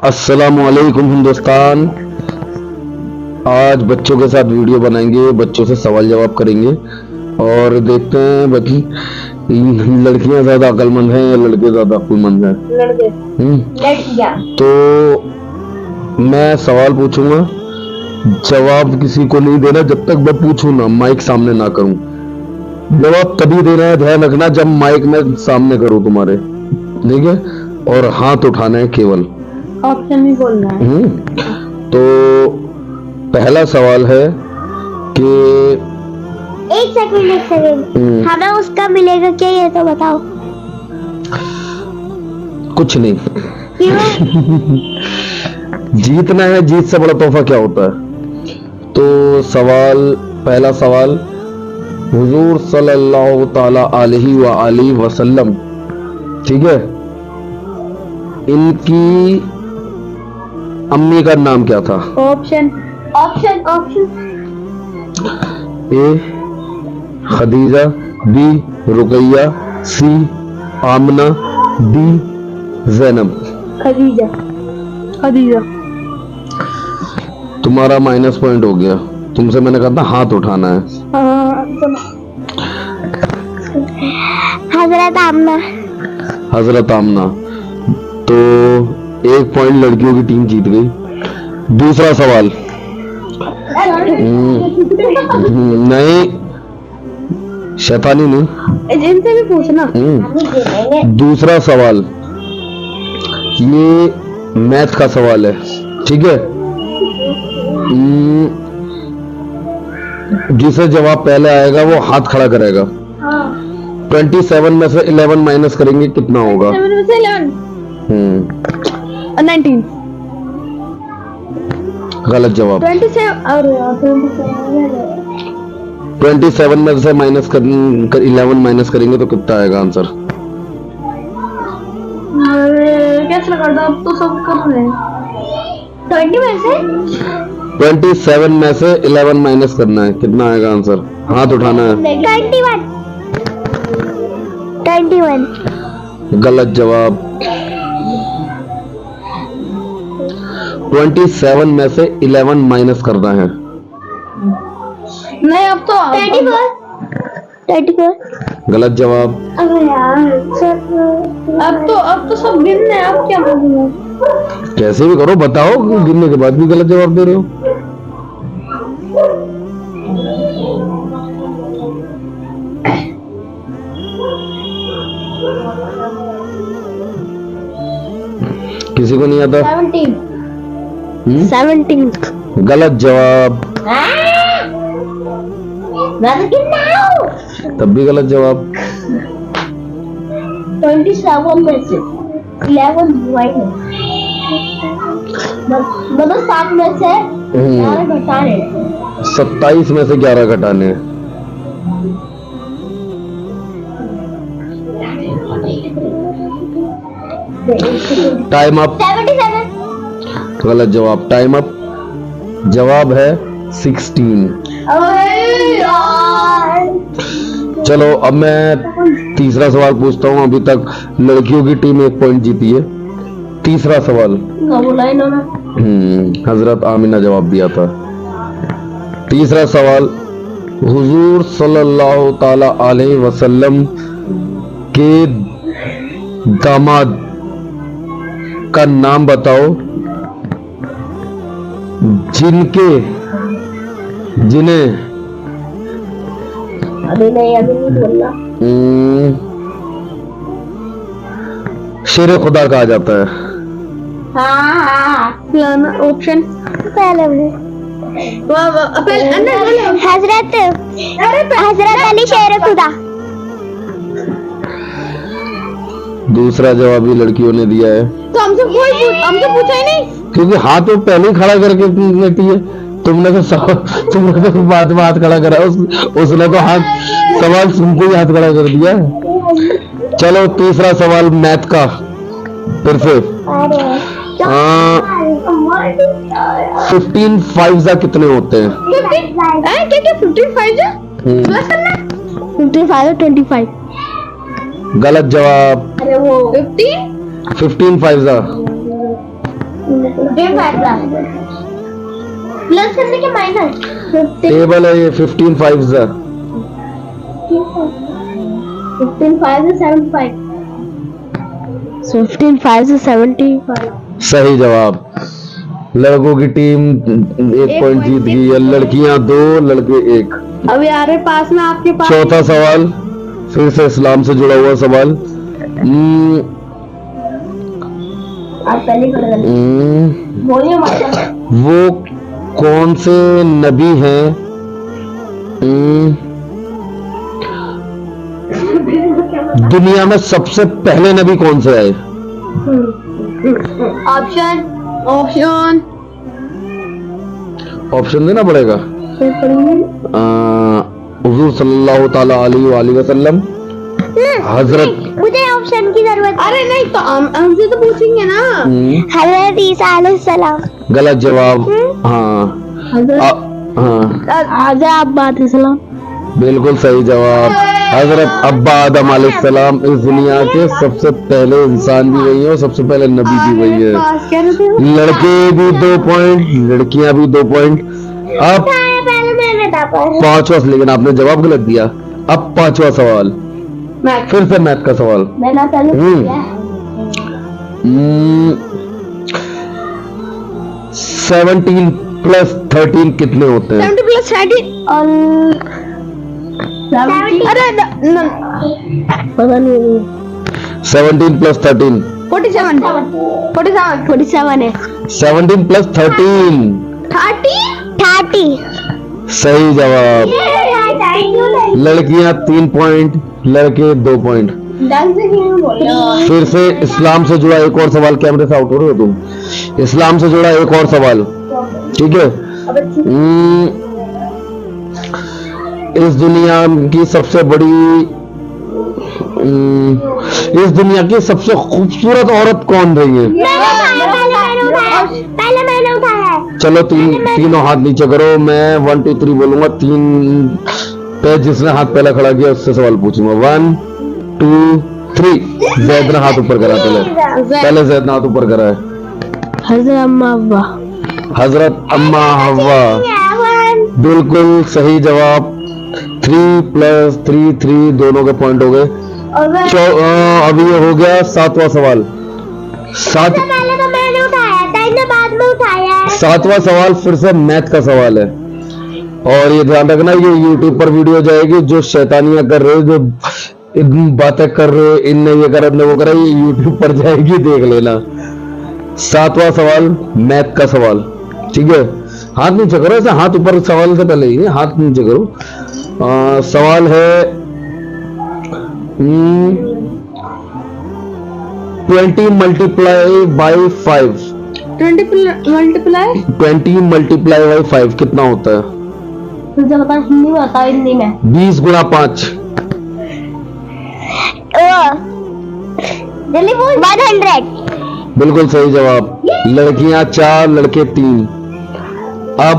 अस्सलामुअलैकुम हिंदुस्तान। आज बच्चों के साथ वीडियो बनाएंगे, बच्चों से सवाल जवाब करेंगे और देखते हैं बाकी लड़कियां ज्यादा अक्लमंद हैं या लड़के ज्यादा अक्लमंद हैं। लड़कियां। तो मैं सवाल पूछूंगा, जवाब किसी को नहीं देना जब तक मैं पूछूं ना, माइक सामने ना करूं। जवाब तभी देना है, ध्यान रखना, जब माइक में सामने करूं तुम्हारे, ठीक है? और हाथ उठाना है केवल, ऑप्शन भी बोलना है। तो पहला सवाल है कि एक सेकंड हमें उसका मिलेगा क्या, ये तो बताओ। कुछ नहीं। क्यों? जीतना है, जीत से बड़ा तोहफा क्या होता है? तो पहला सवाल, हुजूर सल्लल्लाहु ताला अलैहि वसल्लम, ठीक है, इनकी अम्मी का नाम क्या था? Option option option A Khadija, B Ruqaiya, C Amna, D Zainab. Khadija. Khadija. तुम्हारा माइनस पॉइंट हो गया, तुमसे मैंने कहा था हाथ उठाना है। हजरत आमना। हजरत आमना, तो एक पॉइंट लड़कियों की टीम जीत गई। दूसरा सवाल, नहीं शैतानी नहीं, इनसे भी पूछना। दूसरा सवाल, ये मैथ का सवाल है, ठीक है? जिसे जवाब पहले आएगा वो हाथ खड़ा करेगा। 27 में से 11 माइनस करेंगे कितना होगा? 19। गलत जवाब। 27 में से 11 माइनस करेंगे तो कितना आएगा आंसर? कैसे लगा दो, अब तो सब कर रहे हैं। 20 में से 27 में से 11 माइनस करना है, कितना आएगा आंसर? हाथ उठाना है। 21। गलत जवाब। 27 में से 11 माइनस करना है। नहीं, अब तो 34। गलत जवाब। अरे यार अब तो सब गिनने हैं, अब क्या बोलूं? कैसे भी करो, बताओ, गिनने के बाद भी गलत जवाब दे रहे हो। किसी को नहीं आता? 17। गलत जवाब। तब भी गलत जवाब। 27 में से 11 माइनस मतलब 7 में से 11 घटाने। 27 में से 11 घटाने। Time up. 77। गलत जवाब। Time up. जवाब है 16। चलो अब मैं तीसरा सवाल पूछता हूँ। अभी तक लड़कियों की टीम 1 पॉइंट जीती है। तीसरा सवाल, हजरत आमिना जवाब दिया था। तीसरा सवाल, हुजूर सल्लल्लाहु ताला अलैहि वसल्लम के दामाद का नाम बताओ जिन्हें अभी नहीं बोलना। शेर खुदा कहा जाता है। ऑप्शन पहले हजरत अली शेर खुदा। दूसरा जवाब भी लड़कियों ने दिया है। तो हमसे पूछा ही नहीं, क्योंकि हाथ तो पहले ही खड़ा करके लेती है। तुमने तो बात खड़ा करा, उसने तो हाथ सवाल तुमको ही हाथ खड़ा कर दिया। चलो तीसरा सवाल मैथ का, फिर से 15 5 कितने होते हैं? 55 25। गलत जवाब। अरे वो 15 15 5 प्लस करने के माइनस टेबल है ये 15 5 जा 15 5 से 75 15 5 से 75 सही जवाब। लड़कों की टीम 1 पॉइंट जीत गई है, लड़कियां 2 लड़के 1। अभी आ रहे पास में आपके पास। चौथा सवाल फिर से इस्लाम से जुड़ा हुआ सवाल। आप पहले कर बोलिए मतलब वो कौन से नबी हैं दुनिया में सबसे पहले नबी कौन से आए? ऑप्शन ऑप्शन ऑप्शन देना पड़ेगा। हुजूर सल्लल्लाहु ताला अलैहि वसल्लम, हजरत मुझे ऑप्शन की जरूरत अरे नहीं तो हमसे तो पूछेंगे ना। हजरत ईसा अलैहिस्सलाम। गलत जवाब। हाँ हाँ हजरत अब्बास सलाम। बिल्कुल सही जवाब। हजरत अब्बा आदम अलैहिस्सलाम इस दुनिया के सबसे पहले इंसान भी वही है और सबसे पहले नबी भी वही है। पास कह रहे थे। लड़के भी 2 पॉइंट, लड़कियां भी 2 पॉइंट। अब पहले मैंने बताया पांचवा, लेकिन आपने जवाब गलत दिया। अब पांचवा सवाल, मैथ फिर से मैथ का सवाल। मैंने पहले हम्म। 17 प्लस 13 कितने होते हैं? 70 प्लस 30 और अरे पता नहीं 17 प्लस 13 47 47 है 17 प्लस 13 30 सही जवाब। लड़कियां 3 पॉइंट, लड़के 2 पॉइंट। फिर से इस्लाम से जुड़ा एक और सवाल। कैमरे से आउट हो रहे हो तुम। इस्लाम से जुड़ा एक और सवाल, ठीक है। इस दुनिया की सबसे बड़ी इस दुनिया की सबसे खूबसूरत औरत कौन रही है? पहले मैंने उठाया है। चलो तीनों हाथ नीचे करो। मैं 1 2 3 बोलूंगा, 3 पे जिसने हाथ पहला खड़ा किया उससे सवाल पूछूंगा। 1 2 3। जैद ने हाथ ऊपर करा। पहले जैद ने हाथ ऊपर करा है। हजरत अम्मा अब्बा। हजरत अम्मा हव्वा, बिल्कुल सही जवाब। 3 प्लस 3 3 दोनों के पॉइंट हो गए। अभी ये हो गया 7वां सवाल। पहले तो मैंने उठाया था, बाद में उठाया है। 7वां सवाल फिर से मैथ का सवाल है। और ये ध्यान रखना, ये यूट्यूब पर वीडियो जाएगी। जो शैतानियां कर रहे हो, जो बातें कर रहे हो, इनने ये करा इनने वो करा, ये यूट्यूब पर जाएगी, देख लेना। 7वां सवाल मैथ का सवाल, ठीक है। हाथ नीचे करो, ऐसे हाथ ऊपर सवाल से पहले ही हाथ नीचे करो। सवाल है 20 multiply by 5। 20 multiply 20 multiply by 5 कितना होता है? तुझे पता हिंदी में बताओ। हिंदी में 20 गुणा 5। जल्दी बोल। 100। बिल्कुल सही जवाब। लड़कियां 4 लड़के 3। अब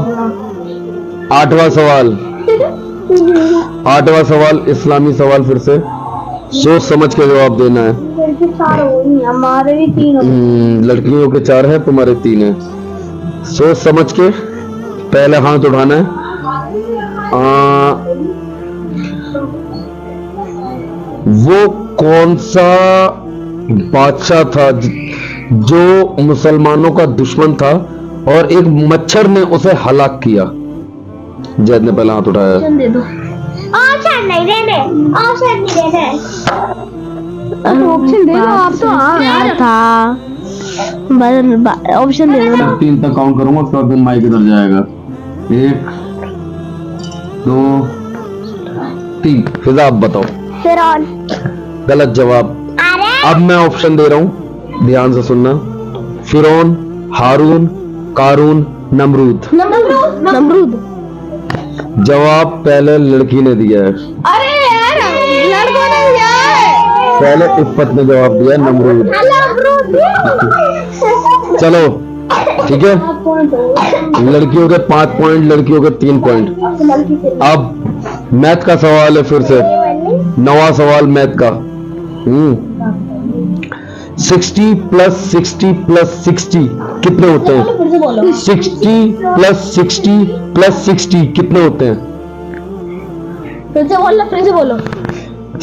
8वां सवाल। 8वां सवाल इस्लामी सवाल। फिर से सोच समझ के जवाब देना है। हमारे भी 3 लड़कियों के 4 है, तुम्हारे 3 है। सोच समझ के पहले हाथ उठाना है। वो कौन सा बादशाह था जो मुसलमानों का दुश्मन था और एक मच्छर ने उसे हलाक किया? जैद ने पहला हाथ उठाया। दे दो। ऑप्शन नहीं देने, ऑप्शन नहीं देने। ऑप्शन दे दो आप तो। था ऑप्शन दे दो ना। 3 तक काउंट करूंगा, उसके बाद माइक इधर जाएगा। 1 2 3। फिजा आप बताओ। फिरौन। गलत जवाब। अब मैं ऑप्शन दे रहा हूं, ध्यान से सुनना। फिरौन, हारून, कारून, नमरूद। नमरूद। जवाब पहले लड़की ने दिया है। अरे यार लड़कों ने दिया है। पहले इफ्फत ने जवाब दिया है नमरूद। चलो ठीक है। लड़कियों के 5 पॉइंट, लड़कियों के 3 पॉइंट। अब मैथ का सवाल है फिर से। 9वां सवाल मैथ का। 60 प्लस 60 प्लस 60 कितने होते हैं? फिर से बोलो 60 प्लस 60 प्लस 60 कितने होते हैं? फिर से बोलो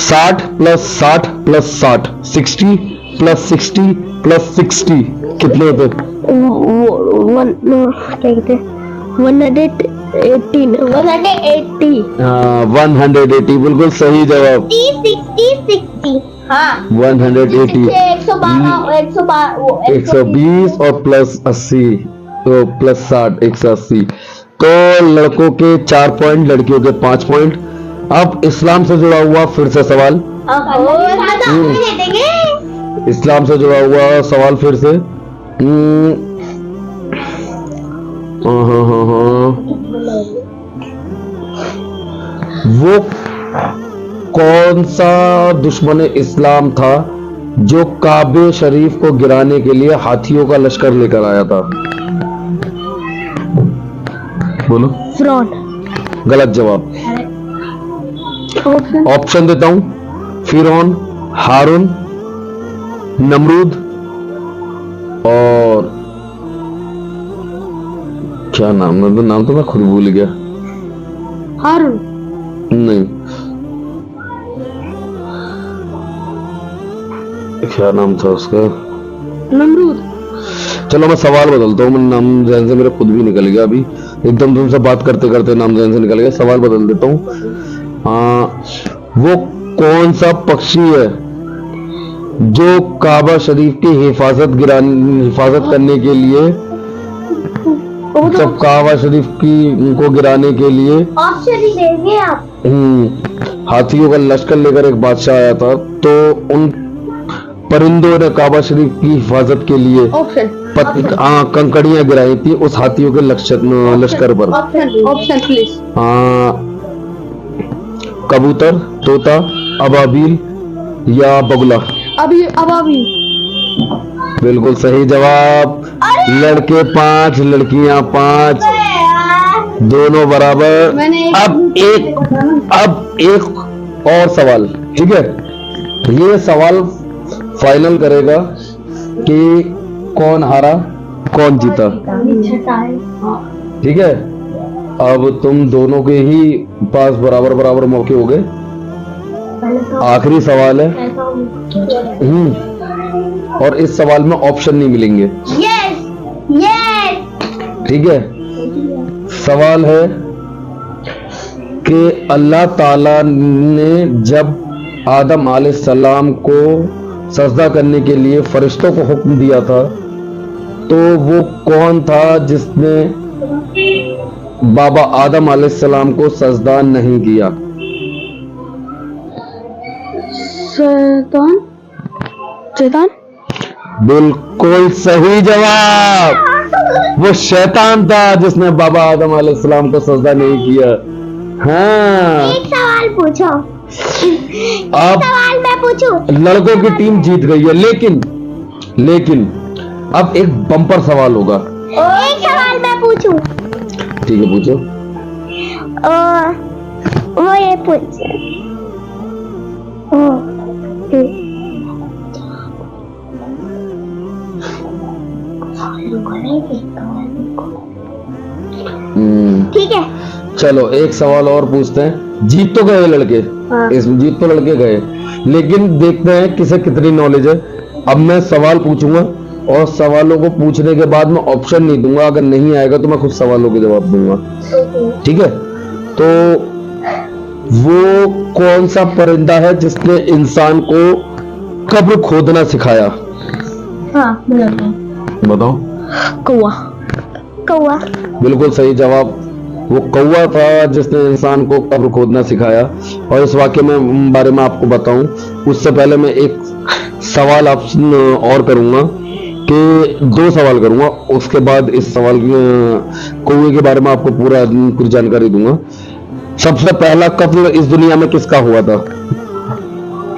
60 प्लस 60 प्लस 60 60 प्लस 60 प्लस 60 कितने होते हैं? 180 बिल्कुल सही जवाब 60 हाँ 180 120 और प्लस 80 तो प्लस 60 180 तो लड़कों के 4 पॉइंट लड़कियों के 5 पॉइंट। अब इस्लाम से जुड़ा हुआ फिर से सवाल इस्लाम से जुड़ा हुआ सवाल फिर से हाँ। वो कौन सा दुश्मन इस्लाम था जो काबे शरीफ को गिराने के लिए हाथियों का लश्कर लेकर आया था? बोलो फ्रॉड गलत जवाब। ऑप्शन देता हूं फिरौन, हारून, नमरूद और क्या नाम तो मैं खुद भूल गया। हारून नहीं क्या नाम था उसका? नमरूद चलो मैं सवाल बदलता हूँ, मैं नाम जहन से मेरे खुद भी निकल गया अभी एकदम तुमसे बात करते करते नाम जहन से निकल गया। सवाल बदल देता हूँ वो कौन सा पक्षी है जो काबा शरीफ की हिफाजत करने के लिए जब काबा शरीफ की को गिराने के लिए ऑप्शन ही देंगे आप हाथियों का लश्कर लेकर एक बादशाह आया था तो उन परिंदों ने काबा शरीफ की हिफाजत के लिए कंकड़ियां गिराई थी उस हाथियों के लश्कर पर। Option please. कबूतर, तोता, अबाबील या बगुला? अबाबील बिल्कुल सही जवाब। लड़के 5 लड़कियां 5 दोनों बराबर। अब एक और सवाल, ठीक है? ये सवाल फाइनल करेगा कि कौन हारा कौन जीता, ठीक है? अब तुम दोनों के ही पास बराबर बराबर मौके हो गए। आखिरी सवाल है और इस सवाल में ऑप्शन नहीं मिलेंगे, ठीक है? सवाल है कि अल्लाह ताला ने जब आदम अलैहिस्सलाम को सजदा करने के लिए फरिश्तों को हुक्म दिया था तो वो कौन था जिसने बाबा आदम अलैहिस्सलाम को सजदा नहीं किया? शैतान बिल्कुल सही जवाब। वो शैतान था जिसने बाबा आदम अलैहिस्सलाम को सजदा नहीं किया। हाँ एक सवाल पूछो। अब सवाल मैं पूछूं? लड़कों की टीम जीत गई है लेकिन अब एक बम्पर सवाल होगा। एक सवाल मैं पूछूं? ठीक है पूछो। वो ये पूछ ठीक है चलो एक सवाल और पूछते हैं। जीत तो गए लड़के, इसमें जीत तो लड़के गए लेकिन देखते हैं किसे कितनी नॉलेज है। अब मैं सवाल पूछूंगा और सवालों को पूछने के बाद मैं ऑप्शन नहीं दूंगा, अगर नहीं आएगा तो मैं खुद सवालों के जवाब दूंगा, ठीक है? तो वो कौन सा परिंदा है जिसने इंसान को कब्र खोदना सिखाया? बताओ। कौवा बिल्कुल सही जवाब। वो कौवा था जिसने इंसान को कब्र खोदना सिखाया। और इस वाक्य में बारे में आपको बताऊं उससे पहले मैं एक सवाल आप और करूंगा कि 2 सवाल करूंगा, उसके बाद इस सवाल कौवे के बारे में आपको पूरी जानकारी दूंगा। सबसे पहला कत्ल इस दुनिया में किसका हुआ था?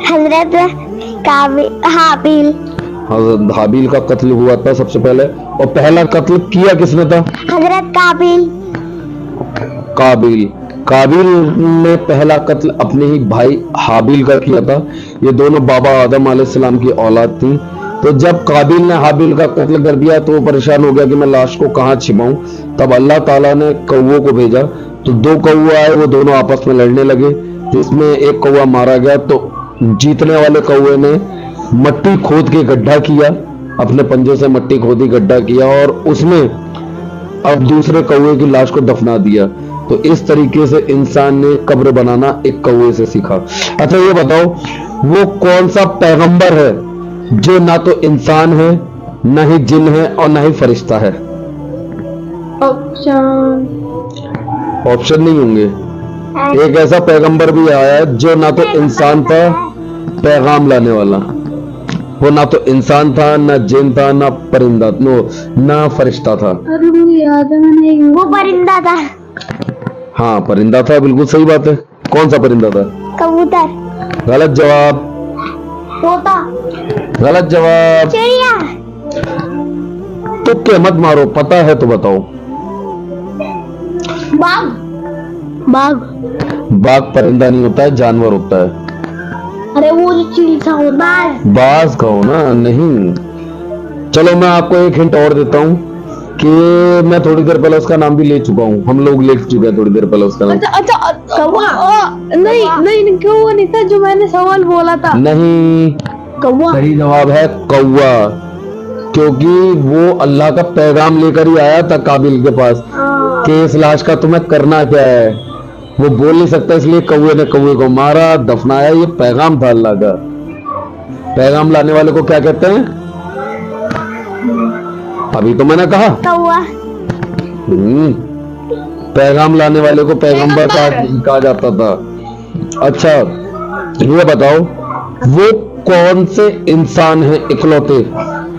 हजरत हाबिल। हजरत हाबिल का कत्ल हुआ था सबसे पहले। और पहला कत्ल किया किसने था? हजरत काबिल ने पहला कत्ल अपने ही भाई हाबिल का किया था। ये दोनों बाबा आदम अलैहिस्सलाम की औलाद थी। तो जब काबिल ने हाबिल का कत्ल कर दिया तो वो परेशान हो गया कि मैं लाश को कहाँ छिपाऊं। तब अल्लाह ताला ने कौवों को भेजा, तो 2 कौवे आए, वो दोनों आपस में लड़ने लगे, जिसमें एक कौवा मारा गया। तो जीतने वाले कौवे ने मट्टी खोद के गड्ढा किया, अपने पंजे से मट्टी खोदी गड्ढा किया और उसमें अब दूसरे कौवे की लाश को दफना दिया। तो इस तरीके से इंसान ने कब्र बनाना एक कौवे से सीखा। अच्छा ये बताओ, वो कौन सा पैगंबर है जो ना तो इंसान है, ना ही जिन है और ना ही फरिश्ता है? ऑप्शन ऑप्शन नहीं होंगे। एक ऐसा पैगंबर भी आया है जो ना तो इंसान था, पैगाम लाने वाला, वो ना तो इंसान था, ना जिन था, ना परिंदा, ना फरिश्ता था। अरे मुझे याद है, मैंने वो परिंदा था। हाँ परिंदा था, बिल्कुल सही बात है। कौन सा परिंदा था? कबूतर। गलत जवाब। तोता। गलत जवाब। चिड़िया। तुक्के मत मारो, पता है तो बताओ। बाघ। बाघ। बाघ परिंदा नहीं होता है, जानवर होता है। अरे वो जो चील सा होता है। बाज कहो ना, नहीं। चलो मैं आपको एक हिंट और देता हूँ कि मैं थोड़ी देर पहले उसका नाम भी ले चुका हूँ, हम लोग ले चुके हैं थोड़ी देर पहले उसका नाम। अच्छा कौवा। नहीं नहीं, कौवा नहीं था जो मैंने सवाल बोला था। नहीं, कौवा। सही जवाब है कौवा, क्योंकि वो अल्लाह का पैगाम लेकर ही आया था काबिल के पास कि इस लाश का तुम्हें करना क्या है। वो बोल नहीं सकता, इसलिए कौवे ने कौवे को मारा, दफनाया। ये पैगाम था अल्लाह का। पैगाम लाने वाले को क्या कहते हैं? अभी तो मैंने कहा कौवा। पैगाम लाने वाले को पैगंबर कहा जाता था। अच्छा ये बताओ, वो कौन से इंसान हैं इकलौते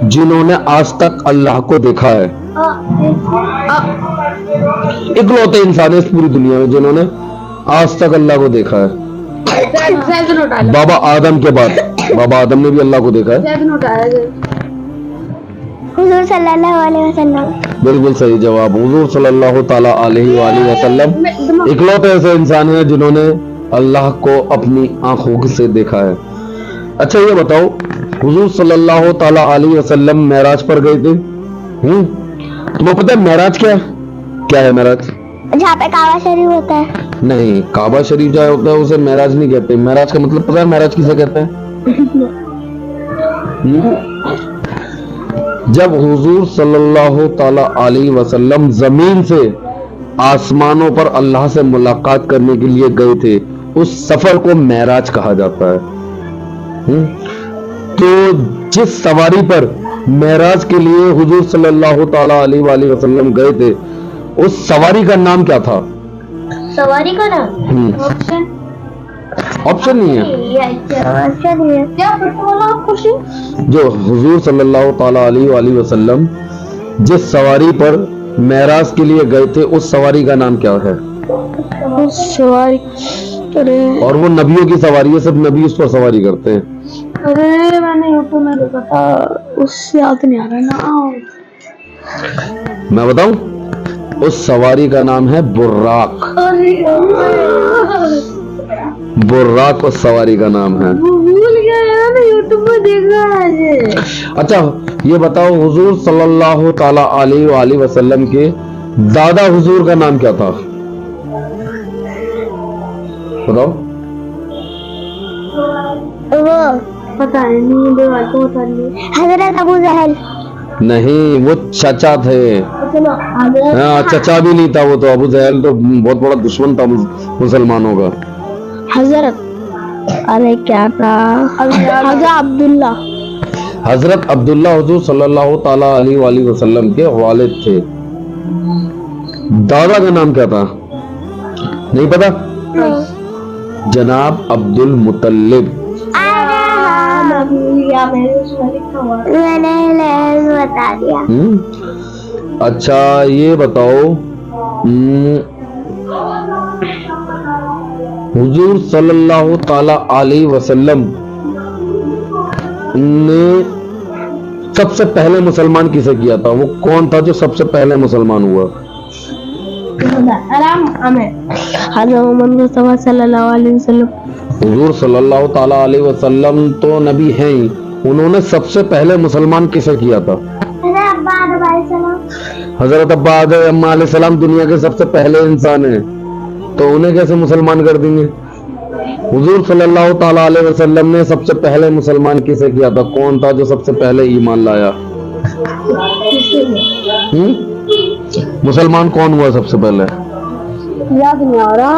जिन्होंने आज तक अल्लाह को देखा है? इकलौते इंसान है इस पूरी दुनिया में जिन्होंने आज तक अल्लाह को देखा है। बाबा आदम के बाद, बाबा आदम ने भी अल्लाह को देखा है। हुजूर सल्लल्लाहु अलैहि वसल्लम। बिल्कुल सही जवाब, हुजूर सल्लल्लाहु ताला अलैहि वसल्लम इकलौते ऐसे इंसान हैं जिन्होंने अल्लाह को अपनी आंखों से देखा है। अच्छा ये बताओ, हुजूर सल्लल्लाहु ताला अलैहि वसल्लम मेराज पर गए थे। तुम्हें पता है मेराज क्या है? क्या है मेराज? जहाँ पे काबा शरीफ होता है। नहीं, काबा शरीफ जहाँ होता है उसे मेराज नहीं कहते। मेराज का मतलब पता है मेराज किसे कहते हैं? जब हुजूर सल्लल्लाहु ताला अलैहि वसल्लम जमीन से आसमानों पर अल्लाह से मुलाकात करने के लिए गए थे, उस सफर को मेराज कहा जाता है। तो जिस सवारी पर मेराज के लिए हुजूर सल्लल्लाहु ताला अलैहि वसल्लम गए थे, उस सवारी का नाम क्या था? सवारी का नाम? ऑप्शन? ऑप्शन नहीं है। ऑप्शन नहीं है। क्या बोला क्वेश्चन? जो हुजूर सल्लल्लाहु ताला अलैहि वसल्लम जिस सवारी पर मेराज के लिए गए थे, उस सवारी का नाम क्या है? सवारी। अरे और वो नबियों की सवारी है, सब नबी उस पर सवारी करते हैं। अरे मैंने यूट्यूब में देखा था, उससे याद नहीं आ रहा ना। मैं बताऊं, उस सवारी का नाम है बुर्राक। बुर्राक उस सवारी का नाम है। भूल गया यार, मैंने यूट्यूब में देखा है। अच्छा ये बताओ, हुजूर सल्लल्लाहु ताला अलैहि वसल्लम के दादा हुजूर का नाम क्या था? बताओ। वो पता नहीं, देवाल को पता नहीं। हजरत अबू जहल। नहीं, वो चचा थे। हाँ चचा भी नहीं था वो तो, अबू जहल तो बहुत बड़ा दुश्मन था मुसलमानों का। हजरत, अरे क्या था? हजरत अब्दुल्ला। हजरत अब्दुल्ला हुजूर सल्लल्लाहु ताला अलैहि वसल्लम के वालिद थे। दादा का नाम क्या था? नहीं पता? जनाब अब्दुल मुतल्लिब। मैंने बता दिया। अच्छा ये बताओ, हुजूर सल्लल्लाहु ताला अलैहि वसल्लम ने सबसे पहले मुसलमान किसे किया था? वो कौन था जो सबसे पहले मुसलमान हुआ? सल्लल्लाहु अलैहि वसल्लम। हुजूर सल्लल्लाहु ताला अलैहि वसल्लम तो नबी हैं ही, उन्होंने सबसे पहले मुसलमान किसे किया था? हजरत अब्बा अम्मा अलैहिस्सलाम दुनिया के सबसे पहले इंसान हैं, तो उन्हें कैसे मुसलमान कर देंगे? हुजूर सल्लल्लाहु ताला अलैहि वसल्लम ने सबसे पहले मुसलमान किसे किया था? कौन था जो सबसे पहले ईमान लाया? मुसलमान कौन हुआ सबसे पहले? याद नहीं आ रहा।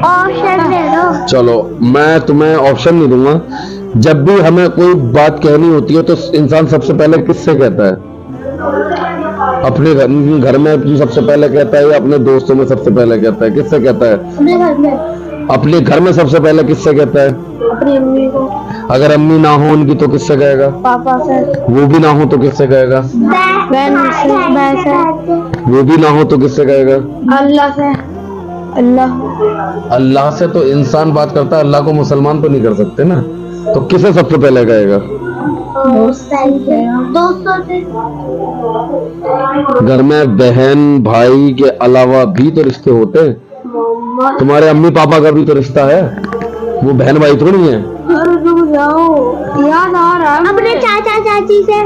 ऑप्शन दे दो। चलो मैं तुम्हें ऑप्शन नहीं दूंगा। जब भी हमें कोई बात कहनी होती है तो इंसान सबसे पहले किससे कहता है? अपने घर में सबसे पहले कहता है या अपने दोस्तों में सबसे पहले कहता है? किससे कहता है? अपने घर में। अपने घर में सबसे पहले किससे कहता है? अपनी अम्मी को। अगर अम्मी ना हो उनकी तो किससे कहेगा? पापा से। वो भी ना हो तो किससे कहेगा? बहन से। भाई से। वो भी ना हो तो किससे कहेगा? अल्लाह से। अल्लाह से। तो इंसान बात करता है, अल्लाह को मुसलमान तो नहीं कर सकते ना, तो किसे सबसे पहले कहेगा? दोस्तों से। घर में बहन भाई के अलावा भी तो रिश्ते होते हैं। तुम्हारे अम्मी पापा का भी तो रिश्ता है, वो बहन भाई थोड़ी है। याद आ रहा है। अपने चाचा चाची से।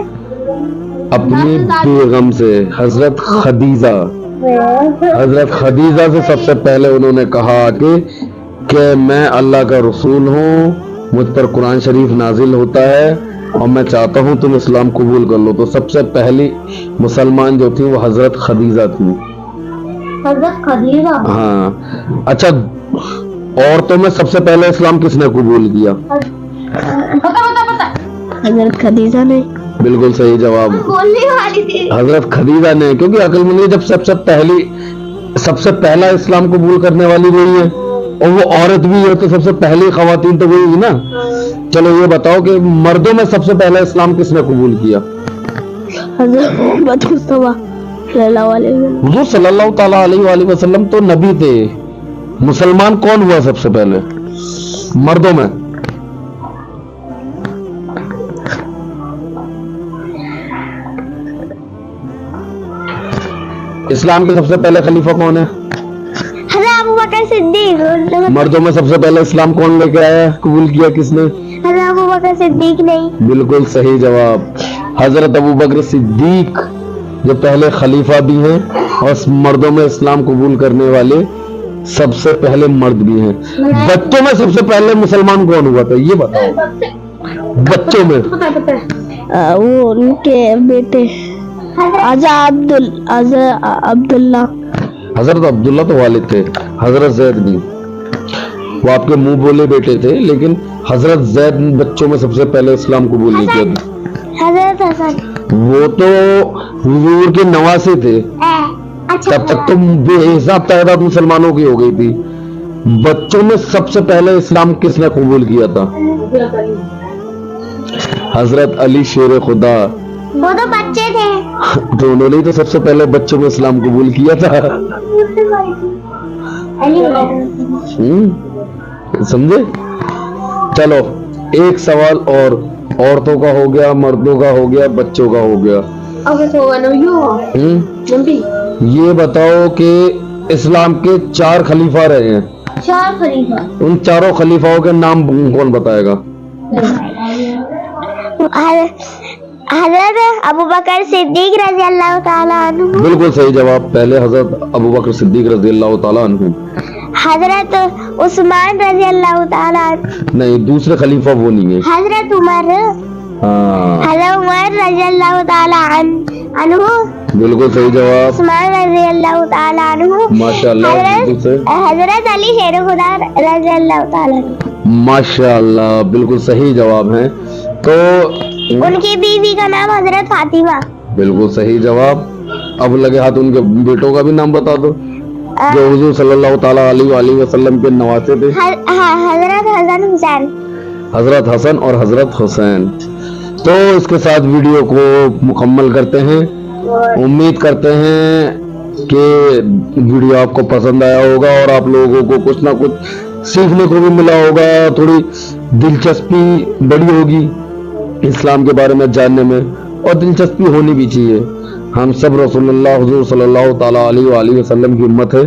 अपनी बेगम से, हजरत खदीजा। हजरत खदीजा से सबसे पहले उन्होंने कहा कि मैं अल्लाह का रसूल हूँ, मुझ पर कुरान शरीफ नाजिल होता है और मैं चाहता हूँ तुम इस्लाम कबूल कर लो। तो सबसे पहली मुसलमान जो थी वो हजरत खदीजा थी। हजरत खदीजा। हाँ। अच्छा, औरतों में सबसे पहले इस्लाम किसने कबूल किया? हजरत खदीजा ने। बिल्कुल सही जवाब, बोलने वाली थी। हजरत खदीजा ने, क्योंकि अक्लमंद जब सबसे पहला इस्लाम कबूल करने वाली वही है और वो औरत भी है, तो सबसे पहली खवातीन तो वही है ना। चलो ये बताओ कि मर्दों में सबसे पहला इस्लाम किसने कबूल किया? हजरत मोहम्मद मुस्तफा सल्लल्लाहु अलैहि वसल्लम। हुजूर सल्लल्लाहु ताला अलैहि वसल्लम तो नबी थे। मुसलमान कौन हुआ सबसे पहले मर्दों में? इस्लाम के सबसे पहले खलीफा कौन है? हज़रत अबू बकर सिद्दीक। मर्दों में सबसे पहले इस्लाम कौन लेके आया, कबूल किया किसने? हज़रत अबू बकर सिद्दीक नहीं। बिल्कुल सही जवाब, हजरत अबू बकर सिद्दीक जो पहले खलीफा भी हैं और मर्दों में इस्लाम कबूल करने वाले सबसे पहले मर्द भी हैं। बच्चों में सबसे पहले मुसलमान कौन हुआ था ये बताओ? बच्चों में वो उनके बेटे अब्दुल्ला। हजरत अब्दुल्ला तो वालिद थे, हजरत जैद नहीं, वो आपके मुंह बोले बेटे थे, लेकिन हजरत जैद बच्चों में सबसे पहले इस्लाम कबूल नहीं किया था। हज़रत हसन। वो तो हुजूर के नवासे थे। अच्छा। तब तक तो बेहिसाब तादाद मुसलमानों की हो गई थी। बच्चों में सबसे पहले इस्लाम किसने कबूल किया था? हजरत अली शेर खुदा। वो तो बच्चे थे। तो उन्होंने ही तो सबसे पहले बच्चों में इस्लाम कबूल किया था। समझे? चलो एक सवाल और, औरतों का हो गया, मर्दों का हो गया, बच्चों का हो गया। ये बताओ कि इस्लाम के 4 खलीफा रहे हैं। 4 खलीफा। उन चारों खलीफाओं के नाम कौन बताएगा? हज़रत अबू बकर सिद्दीक रज़ी अल्लाह ताला अन्हु। बिल्कुल सही जवाब, पहले हजरत अबू बकर सिद्दीक रज़ी अल्लाह ताला अन्हु। हज़रत उस्मान रज़ी अल्लाह ताला अन्हु। नहीं, दूसरे खलीफा वो नहीं है। हज़रत उमर। हाँ, हज़रत उमर रज़ी अल्लाह ताला अन्हु। बिल्कुल सही जवाब, उस्मान रज़ी अल्लाह ताला अन्हु। माशाअल्लाह, बिल्कुल सही। हज़रत अली शेर खुदा रज़ी अल्लाह ताला अन्हु। माशाअल्लाह, बिल्कुल सही जवाब है। तो उनकी बीवी का नाम हज़रत फातिमा। बिल्कुल सही जवाब। अब लगे हाथ उनके बेटों का भी नाम बता दो जो हुजूर सल्लल्लाहु ताला अलैहि वसल्लम के नवासे थे। हज़रत हसन हुसैन। हजरत हसन और हजरत हुसैन। तो इसके साथ वीडियो को मुकम्मल करते हैं। उम्मीद करते हैं कि वीडियो आपको पसंद आया होगा और आप लोगों को कुछ ना कुछ सीखने को भी मिला होगा, थोड़ी दिलचस्पी बढ़ी होगी इस्लाम के बारे में जानने में, और दिलचस्पी होनी भी चाहिए। हम सब रसूलुल्लाह हुजूर सल्लल्लाहु ताला अलैहि वसल्लम की उम्मत है,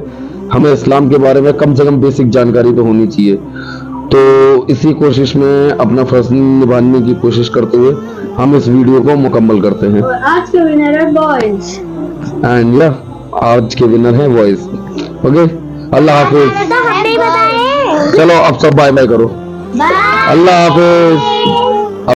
हमें इस्लाम के बारे में कम से कम बेसिक जानकारी तो होनी चाहिए। तो इसी कोशिश में अपना फर्ज निभाने की कोशिश करते हुए हम इस वीडियो को मुकम्मल करते हैं। और आज के विनर है बॉयज। एंड या आज के विनर है बॉयज। ओके, अल्लाह हाफिज। तो हमने ही बताए। चलो अब सब बाय बाय करो। बाय। अल्लाह हाफिज।